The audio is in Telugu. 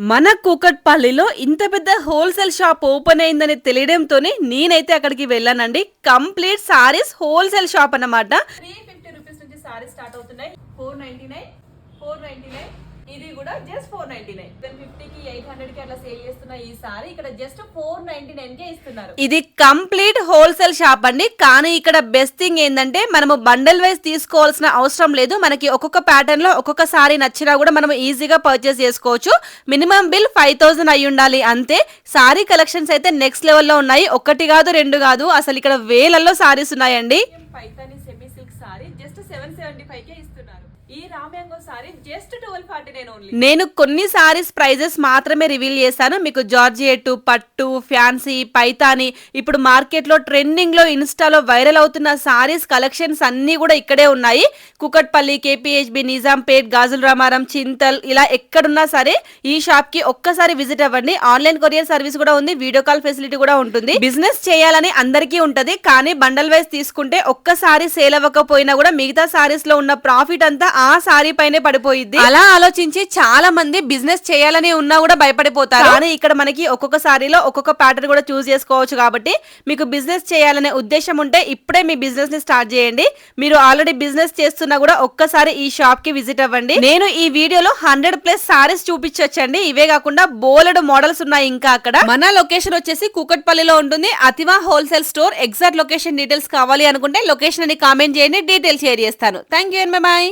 మన కూకట్పల్లిలో ఇంత పెద్ద హోల్సేల్ షాప్ ఓపెన్ అయిందని తెలియడంతోనే నేనైతే అక్కడికి వెళ్ళానండి. కంప్లీట్ సారీస్ హోల్సేల్ షాప్ అన్నమాట. 350 రూపీస్ నుంచి సారీస్ స్టార్ట్ అవుతున్నాయి. 499 ఇది కూడా జస్ట్ 499. 750 కి 800 కి అట్లా సేల్ చేస్తున్న ఈ సారీ ఇక్కడ జస్ట్ 499 కే ఇస్తున్నారు. ఇది కంప్లీట్ హోల్సేల్ షాప్ అండి. కానీ ఇక్కడ బెస్ట్ థింగ్ ఏంటంటే మనము బండల్ వైజ్ తీసుకోవాల్సిన అవసరం లేదు. మనకి ఒక్కొక్క ప్యాటర్న్ లో ఒక్కొక్క సారీ నచ్చినా కూడా మనం ఈజీగా పర్చేస్ చేసుకోవచ్చు. మినిమం బిల్ 5000 అయి ఉండాలి అంతే. సారీ కలెక్షన్స్ అయితే నెక్స్ట్ లెవెల్లో ఉన్నాయి. ఒకటి కాదు రెండు కాదు, అసలు ఇక్కడ వేలల్లో సారీస్ ఉన్నాయండి. Paithani semi silk sorry just 775 కే ఇస్తున్నారు. ఈ రామ్యాంగో సారీ జస్ట్ 1249 ఓన్లీ. నేను కొన్ని సారీస్ ప్రైజెస్ మాత్రమే రివీల్ చేశాను. మీకు జార్జియట్, పట్టు, ఫ్యాన్సీ, పైతాని, ఇప్పుడు మార్కెట్ లో ట్రెండింగ్ లో ఇన్స్టాలో వైరల్ అవుతున్న సారీస్ కలెక్షన్స్ అన్ని కూడా ఇక్కడే ఉన్నాయి. కుకట్పల్లి, కేపీహెచ్బి, నిజాంపేట్, గాజుల రామారం, చింతల్, ఇలా ఎక్కడున్నా సరే ఈ షాప్ కి ఒక్కసారి విజిట్ అవ్వండి. ఆన్లైన్ కొరియర్ సర్వీస్ కూడా ఉంది, వీడియో కాల్ ఫెసిలిటీ కూడా ఉంటుంది. బిజినెస్ చేయాలని అందరికీ ఉంటది, కానీ బండల్ వైజ్ తీసుకుంటే ఒక్కసారి సేల్ అవ్వకపోయినా కూడా మిగతా సారీస్ లో ఉన్న ప్రాఫిట్ అంతా ఆ సారీ పైనే పడిపోయింది. అలా ఆలోచించి చాలా మంది బిజినెస్ చేయాలని ఉన్నా కూడా భయపడిపోతారు. కానీ ఇక్కడ మనకి ఒక్కొక్క సారీలో ఒక్కొక్క ప్యాటర్న్ కూడా చూస్ చేసుకోవచ్చు. కాబట్టి మీకు బిజినెస్ చేయాలనే ఉద్దేశం ఉంటే ఇప్పుడే మీ బిజినెస్ ని స్టార్ట్ చేయండి. మీరు ఆల్రెడీ బిజినెస్ చేస్తున్నా కూడా ఒక్కసారి ఈ షాప్ కి విజిట్ అవ్వండి. నేను ఈ వీడియోలో 100+ సారీస్ చూపించొచ్చండి. ఇవే కాకుండా బోలెడు మోడల్స్ ఉన్నాయి. ఇంకా అక్కడ మన లొకేషన్ వచ్చేసి కూకట్పల్లిలో ఉంటుంది, అతివా wholesale store. Exact location details కావాలి అనుకుంటే లొకేషన్ అని కామెంట్ చేయండి, డీటెయిల్స్ షేర్ చేస్తాను. Thank you and by.